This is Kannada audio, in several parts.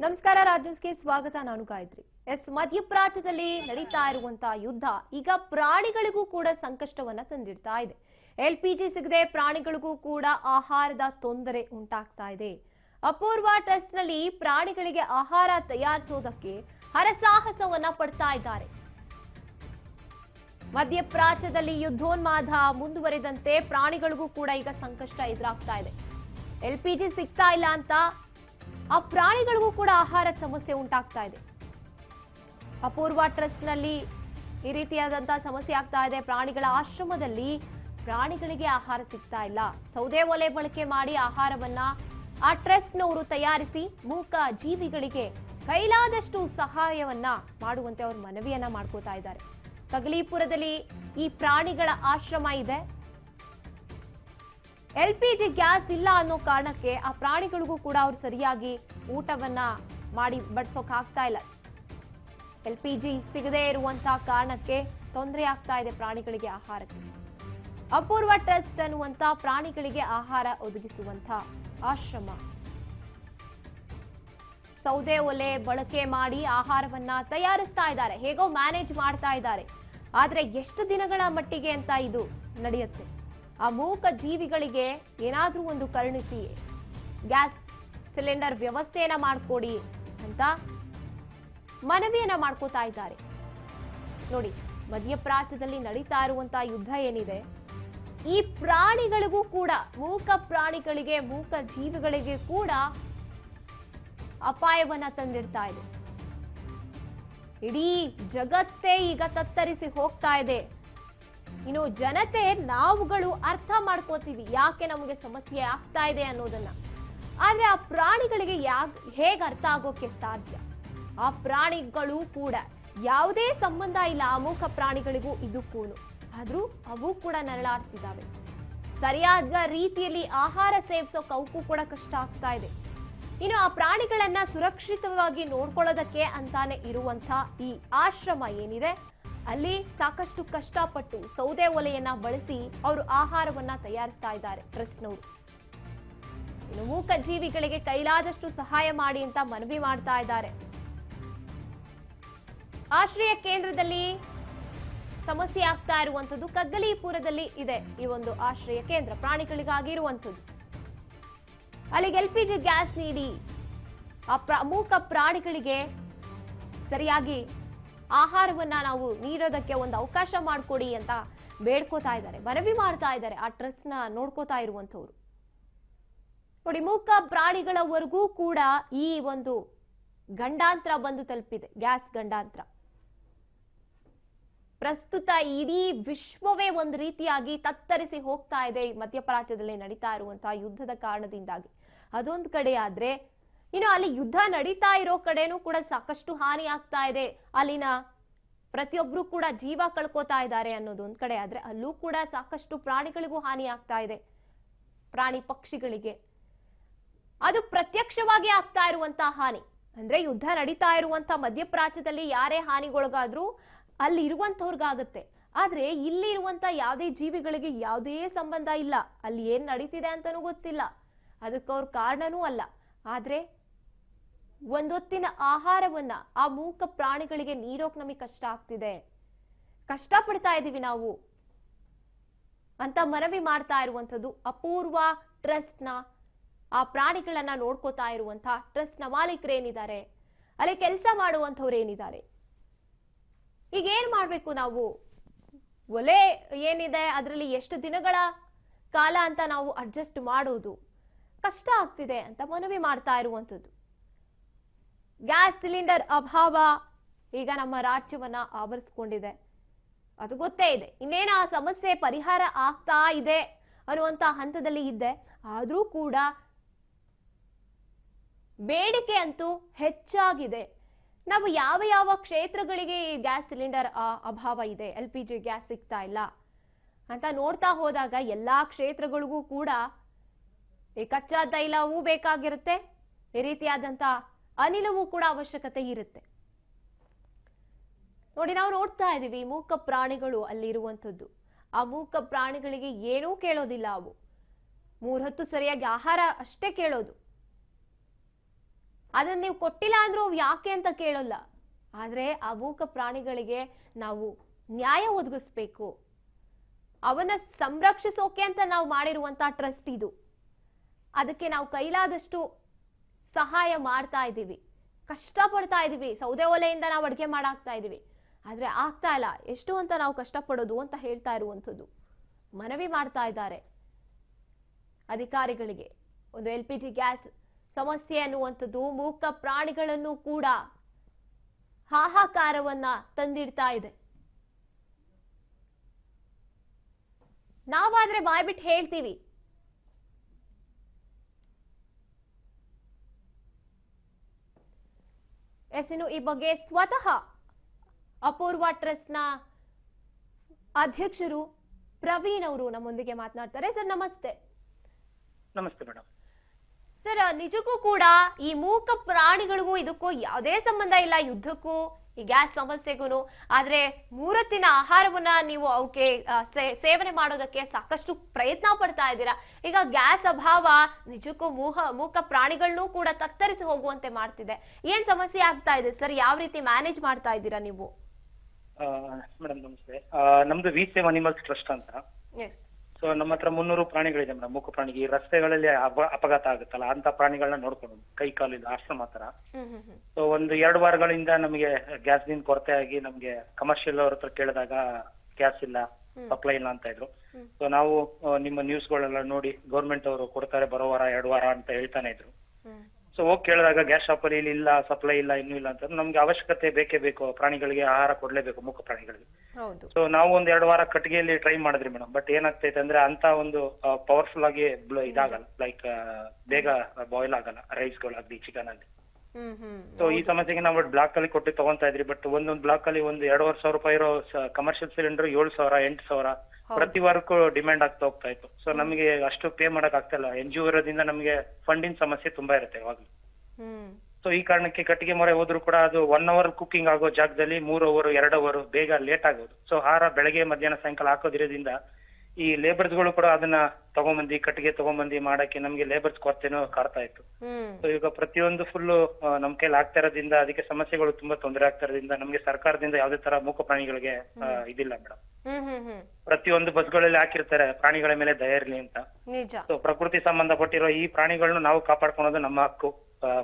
ನಮಸ್ಕಾರ ರಾಜ್ಯಕ್ಕೆ ಸ್ವಾಗತ. ನಾನು ಗಾಯತ್ರಿ. ಮಧ್ಯಪ್ರಾಚ್ಯದಲ್ಲಿ ನಡೀತಾ ಇರುವಂತಹ ಯುದ್ಧ ಈಗ ಪ್ರಾಣಿಗಳಿಗೂ ಕೂಡ ಸಂಕಷ್ಟವನ್ನ ತಂದಿಡ್ತಾ ಇದೆ. LPG ಸಿಗದೆ ಪ್ರಾಣಿಗಳಿಗೂ ಕೂಡ ಆಹಾರದ ತೊಂದರೆ ಉಂಟಾಗ್ತಾ ಇದೆ. ಅಪೂರ್ವ ಟ್ರಸ್ಟ್ ನಲ್ಲಿ ಪ್ರಾಣಿಗಳಿಗೆ ಆಹಾರ ತಯಾರಿಸೋದಕ್ಕೆ ಹರಸಾಹಸವನ್ನ ಪಡ್ತಾ ಇದ್ದಾರೆ. ಮಧ್ಯಪ್ರಾಚ್ಯದಲ್ಲಿ ಯುದ್ಧೋನ್ಮಾದ ಮುಂದುವರಿದಂತೆ ಪ್ರಾಣಿಗಳಿಗೂ ಕೂಡ ಈಗ ಸಂಕಷ್ಟ ಎದುರಾಗ್ತಾ ಇದೆ. LPG ಸಿಗ್ತಾ ಇಲ್ಲ ಅಂತ ಆ ಪ್ರಾಣಿಗಳಿಗೂ ಕೂಡ ಆಹಾರದ ಸಮಸ್ಯೆ ಉಂಟಾಗ್ತಾ ಇದೆ. ಅಪೂರ್ವ ಟ್ರಸ್ಟ್ ನಲ್ಲಿ ಈ ರೀತಿಯಾದಂತಹ ಸಮಸ್ಯೆ ಆಗ್ತಾ ಇದೆ. ಪ್ರಾಣಿಗಳ ಆಶ್ರಮದಲ್ಲಿ ಪ್ರಾಣಿಗಳಿಗೆ ಆಹಾರ ಸಿಗ್ತಾ ಇಲ್ಲ. ಸೌದೆ ಒಲೆ ಬಳಕೆ ಮಾಡಿ ಆಹಾರವನ್ನ ಆ ಟ್ರಸ್ಟ್ ನವರು ತಯಾರಿಸಿ ಮೂಕ ಜೀವಿಗಳಿಗೆ ಕೈಲಾದಷ್ಟು ಸಹಾಯವನ್ನ ಮಾಡುವಂತೆ ಅವರು ಮನವಿಯನ್ನ ಮಾಡ್ಕೋತಾ ಇದ್ದಾರೆ. ಕಗಲೀಪುರದಲ್ಲಿ ಈ ಪ್ರಾಣಿಗಳ ಆಶ್ರಮ ಇದೆ. LPG ಗ್ಯಾಸ್ ಇಲ್ಲ ಅನ್ನೋ ಕಾರಣಕ್ಕೆ ಆ ಪ್ರಾಣಿಗಳಿಗೂ ಕೂಡ ಅವ್ರು ಸರಿಯಾಗಿ ಊಟವನ್ನ ಮಾಡಿ ಬಡಿಸೋಕ್ ಆಗ್ತಾ ಇಲ್ಲ. LPG ಸಿಗದೇ ಇರುವಂತಹ ಕಾರಣಕ್ಕೆ ತೊಂದರೆ ಆಗ್ತಾ ಇದೆ ಪ್ರಾಣಿಗಳಿಗೆ ಆಹಾರಕ್ಕೆ. ಅಪೂರ್ವ ಟ್ರಸ್ಟ್ ಅನ್ನುವಂತ ಪ್ರಾಣಿಗಳಿಗೆ ಆಹಾರ ಒದಗಿಸುವಂತ ಆಶ್ರಮ ಸೌದೆ ಒಲೆ ಬಳಕೆ ಮಾಡಿ ಆಹಾರವನ್ನ ತಯಾರಿಸ್ತಾ ಇದ್ದಾರೆ. ಹೇಗೋ ಮ್ಯಾನೇಜ್ ಮಾಡ್ತಾ ಇದ್ದಾರೆ. ಆದ್ರೆ ಎಷ್ಟು ದಿನಗಳ ಮಟ್ಟಿಗೆ ಅಂತ ಇದು ನಡೆಯುತ್ತೆ? ಆ ಮೂಕ ಜೀವಿಗಳಿಗೆ ಏನಾದ್ರೂ ಒಂದು ಕರುಣಿಸಿ ಗ್ಯಾಸ್ ಸಿಲಿಂಡರ್ ವ್ಯವಸ್ಥೆಯನ್ನ ಮಾಡಿಕೊಡಿ ಅಂತ ಮನವಿಯನ್ನ ಮಾಡ್ಕೋತಾ ಇದ್ದಾರೆ. ನೋಡಿ, ಮಧ್ಯಪ್ರಾಚ್ಯದಲ್ಲಿ ನಡೀತಾ ಇರುವಂತಹ ಯುದ್ಧ ಏನಿದೆ, ಈ ಪ್ರಾಣಿಗಳಿಗೂ ಕೂಡ, ಮೂಕ ಪ್ರಾಣಿಗಳಿಗೆ, ಮೂಕ ಜೀವಿಗಳಿಗೆ ಕೂಡ ಅಪಾಯವನ್ನ ತಂದಿಡ್ತಾ ಇದೆ. ಇಡೀ ಜಗತ್ತೇ ಈಗ ತತ್ತರಿಸಿ ಹೋಗ್ತಾ ಇದೆ. ಇನ್ನು ಜನತೆ ನಾವುಗಳು ಅರ್ಥ ಮಾಡ್ಕೋತೀವಿ ಯಾಕೆ ನಮಗೆ ಸಮಸ್ಯೆ ಆಗ್ತಾ ಇದೆ ಅನ್ನೋದನ್ನ. ಆದ್ರೆ ಆ ಪ್ರಾಣಿಗಳಿಗೆ ಹೇಗೆ ಅರ್ಥ ಆಗೋಕೆ ಸಾಧ್ಯ? ಆ ಪ್ರಾಣಿಗಳು ಕೂಡ ಯಾವುದೇ ಸಂಬಂಧ ಇಲ್ಲ ಆ ಮೂಕ ಪ್ರಾಣಿಗಳಿಗೂ ಇದಕ್ಕೂ. ಆದ್ರೂ ಅವು ಕೂಡ ನರಳಾಡ್ತಿದ್ದಾವೆ. ಸರಿಯಾದ ರೀತಿಯಲ್ಲಿ ಆಹಾರ ಸೇವಿಸೋಕೆ ಅವಕ್ಕೂ ಕೂಡ ಕಷ್ಟ ಆಗ್ತಾ ಇದೆ. ಇನ್ನು ಆ ಪ್ರಾಣಿಗಳನ್ನ ಸುರಕ್ಷಿತವಾಗಿ ನೋಡ್ಕೊಳ್ಳೋದಕ್ಕೆ ಅಂತಾನೆ ಇರುವಂತ ಈ ಆಶ್ರಮ ಏನಿದೆ, ಅಲ್ಲಿ ಸಾಕಷ್ಟು ಕಷ್ಟಪಟ್ಟು ಸೌದೆ ಒಲೆಯನ್ನ ಬಳಸಿ ಅವರು ಆಹಾರವನ್ನ ತಯಾರಿಸ್ತಾ ಇದ್ದಾರೆ ಟ್ರಸ್ಟ್ನವರು. ಇನ್ನು ಮೂಕ ಜೀವಿಗಳಿಗೆ ಕೈಲಾದಷ್ಟು ಸಹಾಯ ಮಾಡಿ ಅಂತ ಮನವಿ ಮಾಡ್ತಾ ಇದ್ದಾರೆ. ಆಶ್ರಯ ಕೇಂದ್ರದಲ್ಲಿ ಸಮಸ್ಯೆ ಆಗ್ತಾ ಇರುವಂತದ್ದು ಕಗ್ಗಲೀಪುರದಲ್ಲಿ ಇದೆ. ಈ ಒಂದು ಆಶ್ರಯ ಕೇಂದ್ರ ಪ್ರಾಣಿಗಳಿಗಾಗಿ ಇರುವಂತದ್ದು. ಅಲ್ಲಿಗೆ LPG ಗ್ಯಾಸ್ ನೀಡಿ ಆ ಮೂಕ ಪ್ರಾಣಿಗಳಿಗೆ ಸರಿಯಾಗಿ ಆಹಾರವನ್ನ ನಾವು ನೀಡೋದಕ್ಕೆ ಒಂದು ಅವಕಾಶ ಮಾಡಿಕೊಡಿ ಅಂತ ಬೇಡ್ಕೋತಾ ಇದ್ದಾರೆ, ಮನವಿ ಮಾಡ್ತಾ ಇದ್ದಾರೆ ಆ ಟ್ರಸ್ಟ್ ನ ನೋಡ್ಕೋತಾ ಇರುವಂತವ್ರು. ನೋಡಿ, ಮೂಕ ಪ್ರಾಣಿಗಳವರೆಗೂ ಕೂಡ ಈ ಒಂದು ಗಂಡಾಂತರ ಬಂದು ತಲುಪಿದೆ, ಗ್ಯಾಸ್ ಗಂಡಾಂತರ. ಪ್ರಸ್ತುತ ಇಡೀ ವಿಶ್ವವೇ ಒಂದು ರೀತಿಯಾಗಿ ತತ್ತರಿಸಿ ಹೋಗ್ತಾ ಇದೆ ಮಧ್ಯಪ್ರಾಚ್ಯದಲ್ಲಿ ನಡೀತಾ ಇರುವಂತಹ ಯುದ್ಧದ ಕಾರಣದಿಂದಾಗಿ. ಅದೊಂದು ಕಡೆ ಆದ್ರೆ, ಇನ್ನು ಅಲ್ಲಿ ಯುದ್ಧ ನಡೀತಾ ಇರೋ ಕಡೆನೂ ಕೂಡ ಸಾಕಷ್ಟು ಹಾನಿ ಆಗ್ತಾ ಇದೆ. ಅಲ್ಲಿನ ಪ್ರತಿಯೊಬ್ರು ಕೂಡ ಜೀವ ಕಳ್ಕೋತಾ ಇದ್ದಾರೆ ಅನ್ನೋದೊಂದ್ ಕಡೆ ಆದ್ರೆ, ಅಲ್ಲೂ ಕೂಡ ಸಾಕಷ್ಟು ಪ್ರಾಣಿಗಳಿಗೂ ಹಾನಿ ಆಗ್ತಾ ಇದೆ. ಪ್ರಾಣಿ ಪಕ್ಷಿಗಳಿಗೆ ಅದು ಪ್ರತ್ಯಕ್ಷವಾಗಿ ಆಗ್ತಾ ಇರುವಂತಹ ಹಾನಿ. ಅಂದ್ರೆ ಯುದ್ಧ ನಡೀತಾ ಇರುವಂತ ಮಧ್ಯಪ್ರಾಚ್ಯದಲ್ಲಿ ಯಾರೇ ಹಾನಿಗೊಳಗಾದ್ರೂ ಅಲ್ಲಿ ಇರುವಂತವ್ರಿಗಾಗತ್ತೆ. ಆದ್ರೆ ಇಲ್ಲಿ ಇರುವಂತ ಯಾವುದೇ ಜೀವಿಗಳಿಗೆ ಯಾವುದೇ ಸಂಬಂಧ ಇಲ್ಲ. ಅಲ್ಲಿ ಏನ್ ನಡೀತಿದೆ ಅಂತಾನೂ ಗೊತ್ತಿಲ್ಲ, ಅದಕ್ಕೆ ಅವ್ರ ಕಾರಣನೂ ಅಲ್ಲ. ಆದ್ರೆ ಒಂದೊತ್ತಿನ ಆಹಾರವನ್ನ ಆ ಮೂಕ ಪ್ರಾಣಿಗಳಿಗೆ ನೀಡೋಕ್ ನಮಗೆ ಕಷ್ಟ ಆಗ್ತಿದೆ, ಕಷ್ಟ ಪಡ್ತಾ ಇದೀವಿ ನಾವು ಅಂತ ಮನವಿ ಮಾಡ್ತಾ ಇರುವಂತದ್ದು ಅಪೂರ್ವ ಟ್ರಸ್ಟ್ ನ, ಆ ಪ್ರಾಣಿಗಳನ್ನ ನೋಡ್ಕೋತಾ ಇರುವಂತ ಟ್ರಸ್ಟ್ ನ ಮಾಲೀಕರೇನಿದ್ದಾರೆ, ಅಲ್ಲಿ ಕೆಲಸ ಮಾಡುವಂತವ್ರು ಏನಿದ್ದಾರೆ. ಈಗ ಏನ್ ಮಾಡ್ಬೇಕು ನಾವು? ಒಲೆ ಏನಿದೆ ಅದರಲ್ಲಿ ಎಷ್ಟು ದಿನಗಳ ಕಾಲ ಅಂತ ನಾವು ಅಡ್ಜಸ್ಟ್ ಮಾಡೋದು ಕಷ್ಟ ಆಗ್ತಿದೆ ಅಂತ ಮನವಿ ಮಾಡ್ತಾ ಇರುವಂತದ್ದು. ಗ್ಯಾಸ್ ಸಿಲಿಂಡರ್ ಅಭಾವ ಈಗ ನಮ್ಮ ರಾಜ್ಯವನ್ನ ಆವರಿಸಿಕೊಂಡಿದೆ, ಅದು ಗೊತ್ತೇ ಇದೆ. ಇನ್ನೇನು ಆ ಸಮಸ್ಯೆ ಪರಿಹಾರ ಆಗ್ತಾ ಇದೆ ಅನ್ನುವಂತ ಹಂತದಲ್ಲಿ ಇದ್ದೆ. ಆದ್ರೂ ಕೂಡ ಬೇಡಿಕೆ ಅಂತೂ ಹೆಚ್ಚಾಗಿದೆ. ನಾವು ಯಾವ ಯಾವ ಕ್ಷೇತ್ರಗಳಿಗೆ ಈ ಗ್ಯಾಸ್ ಸಿಲಿಂಡರ್ ಅಭಾವ ಇದೆ, LPG ಗ್ಯಾಸ್ ಸಿಗ್ತಾ ಇಲ್ಲ ಅಂತ ನೋಡ್ತಾ ಹೋದಾಗ ಎಲ್ಲಾ ಕ್ಷೇತ್ರಗಳಿಗೂ ಕೂಡ ಈ ಕಚ್ಚಾ ತೈಲವೂ ಬೇಕಾಗಿರುತ್ತೆ, ಈ ರೀತಿಯಾದಂತ ಅನಿಲವೂ ಕೂಡ ಅವಶ್ಯಕತೆ ಇರುತ್ತೆ. ನೋಡಿ, ನಾವು ನೋಡ್ತಾ ಇದೀವಿ ಮೂಕ ಪ್ರಾಣಿಗಳು ಅಲ್ಲಿ ಇರುವಂತದ್ದು. ಆ ಮೂಕ ಪ್ರಾಣಿಗಳಿಗೆ ಏನೂ ಕೇಳೋದಿಲ್ಲ. ಅವು 3 ಹೊತ್ತು ಸರಿಯಾಗಿ ಆಹಾರ ಅಷ್ಟೇ ಕೇಳೋದು. ಅದನ್ನ ನೀವು ಕೊಟ್ಟಿಲ್ಲ ಅಂದ್ರೂ ಯಾಕೆ ಅಂತ ಕೇಳಲ್ಲ. ಆದ್ರೆ ಆ ಮೂಕ ಪ್ರಾಣಿಗಳಿಗೆ ನಾವು ನ್ಯಾಯ ಒದಗಿಸ್ಬೇಕು. ಅವನ್ನ ಸಂರಕ್ಷಿಸೋಕೆ ಅಂತ ನಾವು ಮಾಡಿರುವಂತ ಟ್ರಸ್ಟ್ ಇದು. ಅದಕ್ಕೆ ನಾವು ಕೈಲಾದಷ್ಟು ಸಹಾಯ ಮಾಡ್ತಾ ಇದ್ದೀವಿ, ಕಷ್ಟ ಪಡ್ತಾ ಇದೀವಿ. ಸೌದೆ ಒಲೆಯಿಂದ ನಾವು ಅಡುಗೆ ಮಾಡಾಕ್ತಾ ಇದೀವಿ, ಆದ್ರೆ ಆಗ್ತಾ ಇಲ್ಲ. ಎಷ್ಟು ಅಂತ ನಾವು ಕಷ್ಟಪಡೋದು ಅಂತ ಹೇಳ್ತಾ ಇರುವಂಥದ್ದು. ಮನವಿ ಮಾಡ್ತಾ ಇದ್ದಾರೆ ಅಧಿಕಾರಿಗಳಿಗೆ. ಒಂದು LPG ಗ್ಯಾಸ್ ಸಮಸ್ಯೆ ಅನ್ನುವಂಥದ್ದು ಮೂಕ ಪ್ರಾಣಿಗಳನ್ನು ಕೂಡ ಹಾಹಾಕಾರವನ್ನ ತಂದಿಡ್ತಾ ಇದೆ. ನಾವಾದ್ರೆ ಬಾಯ್ಬಿಟ್ಟು ಹೇಳ್ತೀವಿ, ಇನ್ನು ಈ ಬಗ್ಗೆ ಸ್ವತಃ ಅಪೂರ್ವ ಟ್ರಸ್ಟ್ ನ ಅಧ್ಯಕ್ಷರು ಪ್ರವೀಣ್ ಅವರು ನಮ್ಮೊಂದಿಗೆ ಮಾತನಾಡ್ತಾರೆ. ಸರ್ ನಮಸ್ತೆ. ನಮಸ್ತೆ ಮೇಡಮ್. ಸರ್, ನಿಜಕ್ಕೂ ಕೂಡ ಈ ಮೂಕ ಪ್ರಾಣಿಗಳಿಗೂ ಇದಕ್ಕೂ ಯಾವುದೇ ಸಂಬಂಧ ಇಲ್ಲ, ಯುದ್ಧಕ್ಕೂ ಈ ಗ್ಯಾಸ್ ಸಮಸ್ಯೆಗೂ. ಆದ್ರೆ ಮೂರೊತ್ತಿನ ಆಹಾರವನ್ನ ನೀವು ಅವಕ್ಕೆ ಸೇವನೆ ಮಾಡೋದಕ್ಕೆ ಸಾಕಷ್ಟು ಪ್ರಯತ್ನ ಪಡ್ತಾ ಇದ್ದೀರಾ. ಈಗ ಗ್ಯಾಸ್ ಅಭಾವ ನಿಜಕ್ಕೂ ಮೂಕ ಪ್ರಾಣಿಗಳನ್ನೂ ಕೂಡ ತತ್ತರಿಸಿ ಹೋಗುವಂತೆ ಮಾಡ್ತಿದೆ. ಏನ್ ಸಮಸ್ಯೆ ಆಗ್ತಾ ಇದೆ ಸರ್? ಯಾವ ರೀತಿ ಮ್ಯಾನೇಜ್ ಮಾಡ್ತಾ ಇದ್ದೀರಾ ನೀವು? ಮೇಡಮ್ ನಮಸ್ತೆ. ನಮ್ದು ವಿ7 ಅನಿಮಲ್ಸ್ ಟ್ರಸ್ಟ್ ಅಂತ. ಎಸ್. ಸೊ ನಮ್ಮ ಹತ್ರ 300 ಪ್ರಾಣಿಗಳಿದೆ ಮೇಡಮ್. ಮೂಕ ಪ್ರಾಣಿಗೆ ಈ ರಸ್ತೆಗಳಲ್ಲಿ ಅಪಘಾತ ಆಗುತ್ತಲ್ಲ ಅಂತ ಪ್ರಾಣಿಗಳನ್ನ ನೋಡ್ಕೊಂಡು ಕೈ ಕಾಲಿಲ್ಲ ಆಶ್ರಮ ತರ. ಸೊ ಒಂದು 2 ವಾರಗಳಿಂದ ನಮಗೆ ಗ್ಯಾಸ್ ದಿಂದ ಕೊರತೆ ಆಗಿ ನಮ್ಗೆ ಕಮರ್ಷಿಯಲ್ ಅವ್ರ ಹತ್ರ ಕೇಳಿದಾಗ ಗ್ಯಾಸ್ ಇಲ್ಲ, ಸಪ್ಲೈ ಇಲ್ಲ ಅಂತ ಇದ್ರು. ಸೊ ನಾವು ನಿಮ್ಮ ನ್ಯೂಸ್ ಗಳೆಲ್ಲ ನೋಡಿ ಗೌರ್ಮೆಂಟ್ ಅವರು ಕೊಡ್ತಾರೆ ಬರೋ ವಾರ 2 ವಾರ ಅಂತ ಹೇಳ್ತಾನೆ ಇದ್ರು. ಸೊ ಹೋಗಿ ಕೇಳಿದಾಗ ಗ್ಯಾಸ್ ಶಾಪ್ ಅಲ್ಲಿ ಇಲ್ಲ, ಸಪ್ಲೈ ಇಲ್ಲ, ಇನ್ನೂ ಇಲ್ಲ ಅಂತ. ನಮ್ಗೆ ಅವಶ್ಯಕತೆ ಬೇಕೇ ಬೇಕು, ಪ್ರಾಣಿಗಳಿಗೆ ಆಹಾರ ಕೊಡ್ಲೇಬೇಕು ಮೂಕ ಪ್ರಾಣಿಗಳಿಗೆ. ಸೊ ನಾವು ಒಂದ್ 2 ವಾರ ಕಟ್ಟಿಗೆಯಲ್ಲಿ ಟ್ರೈ ಮಾಡಿದ್ರಿ ಮೇಡಮ್. ಬಟ್ ಏನಾಗ್ತೈತೆ ಅಂದ್ರೆ ಅಂತ ಒಂದು ಪವರ್ಫುಲ್ ಆಗಿ ಇದಾಗಲ್ಲ, ಲೈಕ್ ಬೇಗ ಬಾಯ್ಲ್ ಆಗಲ್ಲ ರೈಸ್ ಗಳಾಗ್ಲಿ, ಚಿಕನ್ ಆಗಲಿ. ಸೊ ಈ ಸಮಸ್ಯೆಗೆ ನಾವು ಬ್ಲಾಕ್ ಅಲ್ಲಿ ಕೊಟ್ಟು ತಗೊಂತಾ ಇದ್ರಿ. ಬಟ್ ಒಂದೊಂದು ಬ್ಲಾಕ್ ಅಲ್ಲಿ ಒಂದು 2,500 ರೂಪಾಯಿ ಇರೋ ಕಮರ್ಷಿಯಲ್ ಸಿಲಿಂಡರ್ 7,000, 8,000 ಪ್ರತಿ ವಾರಕ್ಕೂ ಡಿಮ್ಯಾಂಡ್ ಆಗ್ತಾ ಹೋಗ್ತಾ ಇತ್ತು. ಸೊ ನಮಗೆ ಅಷ್ಟು ಪೇ ಮಾಡಕ್ ಆಗ್ತಾ ಇಲ್ಲ. NGO ಇರೋದ್ರಿಂದ ನಮಗೆ ಫಂಡಿನ ಸಮಸ್ಯೆ ತುಂಬಾ ಇರುತ್ತೆ ಯಾವಾಗ್ಲೂ. ಸೊ ಈ ಕಾರಣಕ್ಕೆ ಕಟ್ಟಿಗೆ ಮೊರೆ ಹೋದ್ರು ಕೂಡ ಅದು 1 ಅವರ್ ಕುಕಿಂಗ್ ಆಗೋ ಜಾಗದಲ್ಲಿ 3 ಅವರ್ 2 ಅವರ್ ಬೇಗ ಲೇಟ್ ಆಗೋದು. ಸೊ ಆಹಾರ ಬೆಳಗ್ಗೆ ಮಧ್ಯಾಹ್ನ ಸಾಯಂಕಾಲ ಹಾಕೋದಿರೋದ್ರಿಂದ ಈ ಲೇಬರ್ಸ್ ಗಳು ಕೂಡ ಅದನ್ನ ತಗೊಂಬಂದಿ ಕಟ್ಟಿಗೆ ತಗೊಂಬಂದಿ ಮಾಡಕ್ಕೆ ನಮ್ಗೆ ಲೇಬರ್ಸ್ ಕೊರತೆನೂ ಕಾಡ್ತಾ ಇತ್ತು. ಸೊ ಈಗ ಪ್ರತಿಯೊಂದು ಫುಲ್ ನಮ್ ಕೈಲಿ ಆಗ್ತಾ ಇರೋದ್ರಿಂದ ಅದಕ್ಕೆ ಸಮಸ್ಯೆಗಳು ತುಂಬಾ ತೊಂದರೆ ಆಗ್ತಾ ಇರೋದ್ರಿಂದ ನಮ್ಗೆ ಸರ್ಕಾರದಿಂದ ಯಾವ್ದೇ ತರ ಮೂಕ ಪ್ರಾಣಿಗಳಿಗೆ ಇದಿಲ್ಲ ಮೇಡಮ್. ಪ್ರತಿಯೊಂದು ಬಸ್ಗಳಲ್ಲಿ ಹಾಕಿರ್ತಾರೆ ಪ್ರಾಣಿಗಳ ಮೇಲೆ ದಯ ಇರ್ಲಿ ಅಂತ. ಸೊ ಪ್ರಕೃತಿ ಸಂಬಂಧಪಟ್ಟಿರೋ ಈ ಪ್ರಾಣಿಗಳನ್ನ ನಾವು ಕಾಪಾಡ್ಕೊಳೋದು ನಮ್ಮ ಹಕ್ಕು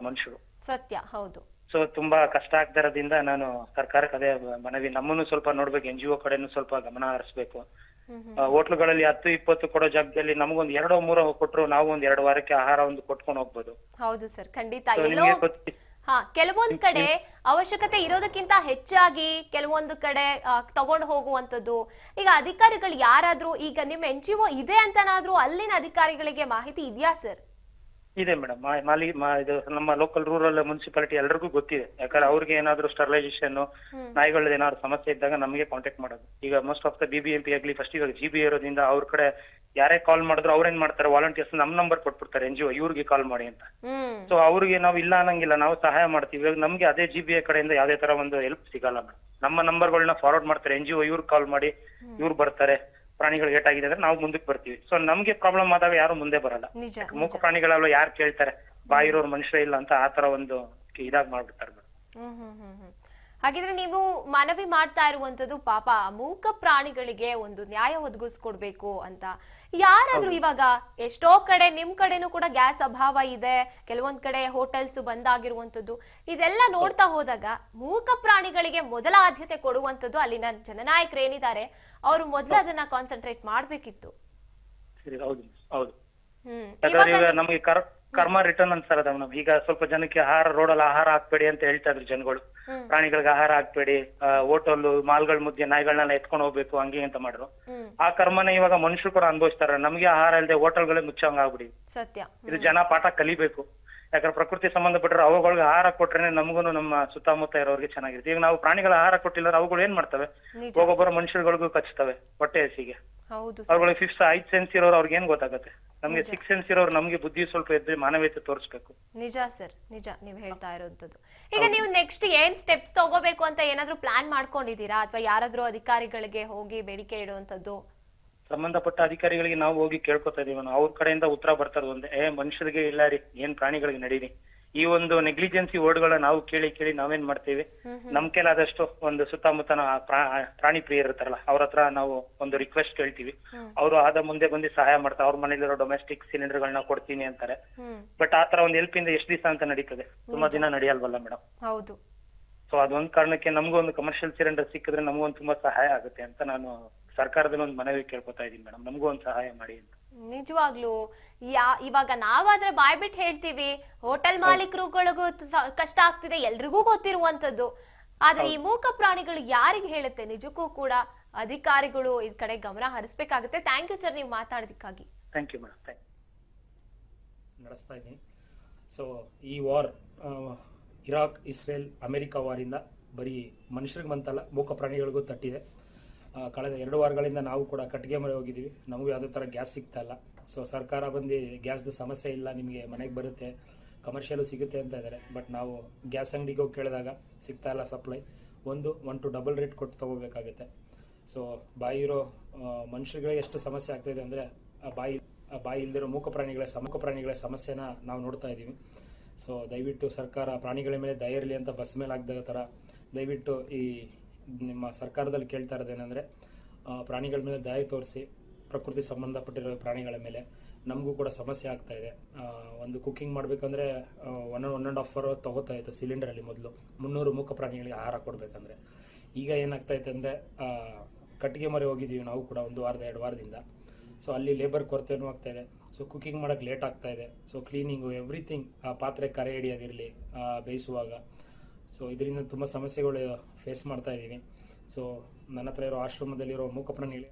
ಮನುಷ್ಯರು. ಸತ್ಯ, ಹೌದು. ಸೊ ತುಂಬಾ ಕಷ್ಟ ಆಗ್ತಾ ಇರೋದ್ರಿಂದ ನಾನು ಸರ್ಕಾರಕ್ಕೆ ಅದೇ ಮನವಿ, ನಮ್ಮನ್ನು ಸ್ವಲ್ಪ ನೋಡ್ಬೇಕು, NGO ಕಡೆನೂ ಸ್ವಲ್ಪ ಗಮನ ಹರಿಸ್ಬೇಕು. ಹೋಟ್ಲುಗಳಲ್ಲಿ 10-20 ಕೊಡೋ ಜಾಗದಲ್ಲಿ ನಮಗೊಂದು 2-3 ಕೊಟ್ರು ನಾವು ಒಂದ್ 2 ವಾರಕ್ಕೆ ಆಹಾರ ಒಂದು ಕೊಟ್ಕೊಂಡು ಹೋಗ್ಬೋದು. ಹೌದು ಸರ್, ಖಂಡಿತ. ಕೆಲವೊಂದ್ ಕಡೆ ಅವಶ್ಯಕತೆ ಇರೋದಕ್ಕಿಂತ ಹೆಚ್ಚಾಗಿ ಕೆಲವೊಂದು ಕಡೆ ತಗೊಂಡು ಹೋಗುವಂತದ್ದು. ಈಗ ಅಧಿಕಾರಿಗಳು ಯಾರಾದ್ರೂ, ಈಗ ನಿಮ್ NGO ಇದೆ ಅಂತನಾದ್ರೂ ಅಲ್ಲಿನ ಅಧಿಕಾರಿಗಳಿಗೆ ಮಾಹಿತಿ ಇದೆಯಾ ಸರ್? ಇದೆ ಮೇಡಮ್. ಇದು ನಮ್ಮ ಲೋಕಲ್ ರೂರಲ್ ಮುನ್ಸಿಪಾಲಿಟಿ ಎಲ್ರಿಗೂ ಗೊತ್ತಿದೆ. ಯಾಕಂದ್ರೆ ಅವ್ರಿಗೆ ಏನಾದ್ರು ಸ್ಟರ್ಲೈಸೇಷನ್ ನಾಯಿಗಳದ್ದು ಏನಾದ್ರು ಸಮಸ್ಯೆ ಇದ್ದಾಗ ನಮಗೆ ಕಾಂಟ್ಯಾಕ್ಟ್ ಮಾಡೋದು. ಈಗ ಮೋಸ್ಟ್ ಆಫ್ ದ BBMP ಆಗ್ಲಿ, ಫಸ್ಟ್ ಇವಾಗ GB ಇರೋದ್ರಿಂದ ಅವ್ರ ಕಡೆ ಯಾರೇ ಕಾಲ್ ಮಾಡಿದ್ರು ಅವ್ರೇನ್ ಮಾಡ್ತಾರೆ, ವಾಲಂಟಿಯರ್ಸ್ ನಮ್ ನಂಬರ್ ಕೊಟ್ಬಿಡ್ತಾರೆ NGO ಇವ್ರಿಗೆ ಕಾಲ್ ಮಾಡಿ ಅಂತ. ಸೊ ಅವ್ರಿಗೆ ನಾವು ಇಲ್ಲ ಅನ್ನಂಗಿಲ್ಲ, ನಾವು ಸಹಾಯ ಮಾಡ್ತೀವಿ. ಇವಾಗ ನಮ್ಗೆ ಅದೇ GBA ಕಡೆಯಿಂದ ಯಾವ್ದೇ ತರ ಒಂದು ಹೆಲ್ಪ್ ಸಿಗಲ್ಲ ಮೇಡಮ್. ನಮ್ಮ ನಂಬರ್ಗಳನ್ನ ಫಾರ್ವರ್ಡ್ ಮಾಡ್ತಾರೆ NGO, ಇವ್ರು ಕಾಲ್ ಮಾಡಿ ಇವ್ರು ಬರ್ತಾರೆ, ಪ್ರಾಣಿಗಳು ಏಟಾಗಿದೆ ಅಂದ್ರೆ ನಾವು ಮುಂದಕ್ಕೆ ಬರ್ತೀವಿ. ಸೊ ನಮ್ಗೆ ಪ್ರಾಬ್ಲಮ್ ಆದಾಗ ಯಾರು ಮುಂದೆ ಬರಲ್ಲ. ಮೂಕ ಪ್ರಾಣಿಗಳಲ್ಲ ಯಾರು ಕೇಳ್ತಾರೆ, ಬಾಯಿರೋರ್ ಮನುಷ್ಯ ಇಲ್ಲ ಅಂತ ಆತರ ಒಂದು ಇದಾಗ್ ಮಾಡ್ಬಿಡ್ತಾರೆ. ಹಾಗಿದ್ರೆ ನೀವು ಮನವಿ ಮಾಡ್ತಾ ಇರುವಂತದ್ದು ಪಾಪ ಮೂಕ ಪ್ರಾಣಿಗಳಿಗೆ ಒಂದು ನ್ಯಾಯ ಒದಗಿಸ್ಕೊಡ್ಬೇಕು ಅಂತ. ಯಾರಾದ್ರೂ ಇವಾಗ ಎಷ್ಟೋ ಕಡೆ ನಿಮ್ ಕಡೆನೂ ಕೂಡ ಗ್ಯಾಸ್ ಅಭಾವ ಇದೆ, ಕೆಲವೊಂದ್ ಕಡೆ ಹೋಟೆಲ್ಸ್ ಬಂದಾಗಿರುವಂತದ್ದು, ಇದೆಲ್ಲ ನೋಡ್ತಾ ಹೋದಾಗ ಮೂಕ ಪ್ರಾಣಿಗಳಿಗೆ ಮೊದಲ ಆದ್ಯತೆ ಕೊಡುವಂತದ್ದು ಅಲ್ಲಿನ ಜನನಾಯಕರು ಏನಿದ್ದಾರೆ ಅವರು ಮೊದಲು ಅದನ್ನ ಕಾನ್ಸಂಟ್ರೇಟ್ ಮಾಡ್ಬೇಕಿತ್ತು. ನಮಗೆ ಕರ್ಮ ರಿಟರ್ನ್ ಅನ್ಸರದ ಮೇಡಮ್. ಈಗ ಸ್ವಲ್ಪ ಜನಕ್ಕೆ ಆಹಾರ ರೋಡಲ್ಲಿ ಆಹಾರ ಹಾಕ್ಬೇಡಿ ಅಂತ ಹೇಳ್ತಾ ಇದ್ರು ಜನಗಳು, ಪ್ರಾಣಿಗಳಿಗೆ ಆಹಾರ ಹಾಕ್ಬೇಡಿ, ಹೋಟೆಲ್ ಮಾಲ್ಗಳ ಮುದ್ದೆ ನಾಯಿಗಳನ್ನೆಲ್ಲ ಎತ್ಕೊಂಡು ಹೋಗ್ಬೇಕು ಹಂಗೆ ಅಂತ ಮಾಡ್ರು. ಆ ಕರ್ಮನ ಇವಾಗ ಮನುಷ್ಯರು ಕೂಡ ಅನುಭವಿಸ್ತಾರ. ನಮ್ಗೆ ಆಹಾರ ಇಲ್ಲದೆ ಹೋಟೆಲ್ಗಳೇ ಮುಚ್ಚಂಗ ಆಗ್ಬಿಡಿ. ಸತ್ಯ. ಇದು ಜನ ಪಾಠ ಕಲಿಬೇಕು. ಯಾಕಂದ್ರೆ ಪ್ರಕೃತಿ ಸಂಬಂಧಪಟ್ಟರೆ ಅವುಗಳಿಗೆ ಆಹಾರ ಕೊಟ್ರೆ ನಮಗೂ ನಮ್ಮ ಸುತ್ತಮುತ್ತ ಇರೋರಿಗೆ ಚೆನ್ನಾಗಿರುತ್ತೆ. ಈಗ ನಾವು ಪ್ರಾಣಿಗಳ ಆಹಾರ ಕೊಟ್ಟಿಲ್ಲ, ಅವುಗಳು ಏನ್ ಮಾಡ್ತವೆ, ಒಬ್ಬೊಬ್ಬರ ಮನುಷ್ಯರುಗಳಿಗೂ ಕಚ್ಚುತ್ತವೆ ಹೊಟ್ಟೆ ಹಸಿಗೆ. ಅವ್ಗಳಿಗೆ 5th ಸೆನ್ಸ್ ಇರೋರು ಅವ್ರಿಗೆ ಏನ್ ಗೊತ್ತಾಗತ್ತೆ. ನಮ್ಗೆ 6th ಸೆನ್ಸ್ ಇರೋರು ನಮ್ಗೆ ಬುದ್ಧಿ ಸ್ವಲ್ಪ ಇದ್ರೆ ಮಾನವೀಯತೆ ತೋರಿಸ್ಬೇಕು. ನಿಜ ಸರ್, ನಿಜ ನೀವು ಹೇಳ್ತಾ ಇರೋಂಥದ್ದು. ಈಗ ನೀವು ನೆಕ್ಸ್ಟ್ ಏನ್ ಸ್ಟೆಪ್ಸ್ ತಗೋಬೇಕು ಅಂತ ಏನಾದ್ರು ಪ್ಲಾನ್ ಮಾಡ್ಕೊಂಡಿದೀರಾ, ಅಥವಾ ಯಾರಾದ್ರೂ ಅಧಿಕಾರಿಗಳಿಗೆ ಹೋಗಿ ಬೇಡಿಕೆ ಇಡುವಂತದ್ದು? ಸಂಬಂಧಪಟ್ಟ ಅಧಿಕಾರಿಗಳಿಗೆ ನಾವು ಹೋಗಿ ಕೇಳ್ಕೊತಾ ಇದೀವಿ. ಅವ್ರ ಕಡೆಯಿಂದ ಉತ್ತರ ಬರ್ತದ ಒಂದೇ, ಮನುಷ್ಯರಿಗೆ ಇಲ್ಲ ರೀ, ಏನ್ ಪ್ರಾಣಿಗಳಿಗೆ ನಡೀರಿ, ಈ ಒಂದು ನೆಗ್ಲಿಜೆನ್ಸಿ ವರ್ಡ್ಗಳನ್ನ ನಾವು ಕೇಳಿ ನಾವೇನ್ ಮಾಡ್ತೀವಿ, ನಮ್ ಕೈಲಾದಷ್ಟು ಒಂದು ಸುತ್ತಮುತ್ತನ ಪ್ರಾಣಿ ಪ್ರಿಯರು ಇರ್ತಾರಲ್ಲ ಅವ್ರ ಹತ್ರ ನಾವು ಒಂದು ರಿಕ್ವೆಸ್ಟ್ ಕೇಳ್ತೀವಿ. ಅವರು ಆದ ಮುಂದೆ ಬಂದು ಸಹಾಯ ಮಾಡ್ತಾರೆ. ಅವ್ರ ಮನೇಲಿರೋ ಡೊಮೆಸ್ಟಿಕ್ ಸಿಲಿಂಡರ್ ಗಳನ್ನ ಕೊಡ್ತೀನಿ ಅಂತಾರೆ. ಬಟ್ ಆತರ ಒಂದು ಹೆಲ್ಪ್ ಇಂದ ಎಷ್ಟು ದಿವಸ ಅಂತ ನಡೀತದೆ? ತುಂಬಾ ದಿನ ನಡೆಯಲ್ವಲ್ಲ ಮೇಡಮ್. ಹೌದು. ಸೊ ಅದೊಂದ್ ಕಾರಣಕ್ಕೆ ನಮಗೂ ಒಂದು ಕಮರ್ಷಿಯಲ್ ಸಿಲಿಂಡರ್ ಸಿಕ್ಕಿದ್ರೆ ನಮಗೊಂದು ತುಂಬಾ ಸಹಾಯ ಆಗುತ್ತೆ ಅಂತ ನಾನು ಸರ್ಕಾರದಲ್ಲಿ ಒಂದು ಮನವಿ ಕೇಳ್ಕೊತಾ ಇದೀನಿ ಮೇಡಮ್, ನಮಗೂ ಒಂದು ಸಹಾಯ ಮಾಡಿ ಅಂತ. ನಿಜವಾಗ್ಲು ಇವಾಗ ನಾವಾದ್ರೆ ಬಾಯ್ಬಿಟ್ಟು ಹೇಳ್ತೀವಿ, ಹೋಟೆಲ್ ಮಾಲೀಕರುಗಳಿಗೂ ಕಷ್ಟ ಆಗ್ತಿದೆ, ಎಲ್ರಿಗೂ ಗೊತ್ತಿರುವಂತದ್ದು. ಆದ್ರೆ ಈ ಮೂಕ ಪ್ರಾಣಿಗಳು ಯಾರಿಗೆ ಹೇಳುತ್ತೆ? ನಿಜಕ್ಕೂ ಕೂಡ ಅಧಿಕಾರಿಗಳು ಇದ್ ಕಡೆ ಗಮನ ಹರಿಸ್ಬೇಕಾಗುತ್ತೆ. ಥ್ಯಾಂಕ್ ಯು ಸರ್, ನೀವು ಮಾತಾಡೋದಕ್ಕಾಗಿ. Thank you madam. ನಡೆಸ್ತಾ ಇದ್ದೀನಿ. ಸೊ ಈ ವಾರ್, ಇರಾಕ್, ಇಸ್ರೇಲ್, ಅಮೆರಿಕ ವಾರಿಂದ ಬರೀ ಮನುಷ್ಯರಿಗೆ ಬಂತಲ್ಲ, ಮೂಕ ಪ್ರಾಣಿಗಳಿಗೂ ತಟ್ಟಿದೆ. ಕಳೆದ 2 ವಾರಗಳಿಂದ ನಾವು ಕೂಡ ಕಟ್ಟಿಗೆ ಮರೆ ಹೋಗಿದ್ದೀವಿ. ನಮಗೂ ಯಾವುದೇ ಥರ ಗ್ಯಾಸ್ ಸಿಗ್ತಾ ಇಲ್ಲ. ಸೊ ಸರ್ಕಾರ ಬಂದು ಗ್ಯಾಸ್ದು ಸಮಸ್ಯೆ ಇಲ್ಲ, ನಿಮಗೆ ಮನೆಗೆ ಬರುತ್ತೆ, ಕಮರ್ಷಿಯಲು ಸಿಗುತ್ತೆ ಅಂತ ಇದ್ದಾರೆ. ಬಟ್ ನಾವು ಗ್ಯಾಸ್ ಅಂಗಡಿಗೆ ಹೋಗಿ ಕೇಳಿದಾಗ ಸಿಗ್ತಾ ಇಲ್ಲ ಸಪ್ಲೈ. 1 to ಡಬಲ್ ರೇಟ್ ಕೊಟ್ಟು ತೊಗೋಬೇಕಾಗುತ್ತೆ. ಸೊ ಬಾಯಿ ಇರೋ ಮನುಷ್ಯರಿಗೆ ಎಷ್ಟು ಸಮಸ್ಯೆ ಆಗ್ತಾಯಿದೆ ಅಂದರೆ, ಬಾಯಿ ಇಲ್ದಿರೋ ಮೂಕ ಪ್ರಾಣಿಗಳ ಸಮಸ್ಯೆನ ನಾವು ನೋಡ್ತಾ ಇದ್ದೀವಿ. ಸೊ ದಯವಿಟ್ಟು ಸರ್ಕಾರ ಪ್ರಾಣಿಗಳ ಮೇಲೆ ದಯ ಇರಲಿ ಅಂತ ಬಸ್ ಮೇಲೆ ಆಗದ ಥರ ದಯವಿಟ್ಟು ಈ ನಿಮ್ಮ ಸರ್ಕಾರದಲ್ಲಿ ಕೇಳ್ತಾ ಇರೋದೇನೆಂದರೆ, ಪ್ರಾಣಿಗಳ ಮೇಲೆ ದಯ ತೋರಿಸಿ, ಪ್ರಕೃತಿ ಸಂಬಂಧಪಟ್ಟಿರೋ ಪ್ರಾಣಿಗಳ ಮೇಲೆ ನಮಗೂ ಕೂಡ ಸಮಸ್ಯೆ ಆಗ್ತಾ ಇದೆ. ಒಂದು ಕುಕ್ಕಿಂಗ್ ಮಾಡಬೇಕಂದ್ರೆ 1.5 hour ತೊಗೋತಾ ಇತ್ತು ಸಿಲಿಂಡರಲ್ಲಿ. ಮೊದಲು 300 ಮೂಕ ಪ್ರಾಣಿಗಳಿಗೆ ಆಹಾರ ಕೊಡಬೇಕಂದ್ರೆ. ಈಗ ಏನಾಗ್ತಾಯಿತ್ತು ಅಂದರೆ, ಕಟ್ಟಿಗೆ ಮರೆ ಹೋಗಿದ್ದೀವಿ ನಾವು ಕೂಡ 1 ವಾರದ 2 ವಾರದಿಂದ. ಸೊ ಅಲ್ಲಿ ಲೇಬರ್ ಕೊರತೆನೂ ಆಗ್ತಾಯಿದೆ. ಸೊ ಕುಕ್ಕಿಂಗ್ ಮಾಡೋಕ್ಕೆ ಲೇಟ್ ಆಗ್ತಾಯಿದೆ. ಸೊ ಕ್ಲೀನಿಂಗು ಎವ್ರಿಥಿಂಗ್, ಪಾತ್ರೆ ಕರೆ ಹಿಡಿಯೋದಿರಲಿ ಬೇಯಿಸುವಾಗ. ಸೊ ಇದರಿಂದ ತುಂಬ ಸಮಸ್ಯೆಗಳು ಫೇಸ್ ಮಾಡ್ತಾ ಇದ್ದೀವಿ. ಸೊ ನನ್ನ ಹತ್ರ ಇರೋ ಆಶ್ರಮದಲ್ಲಿರೋ ಮೂಕ ಪ್ರಾಣಿಗಳಿಗೆ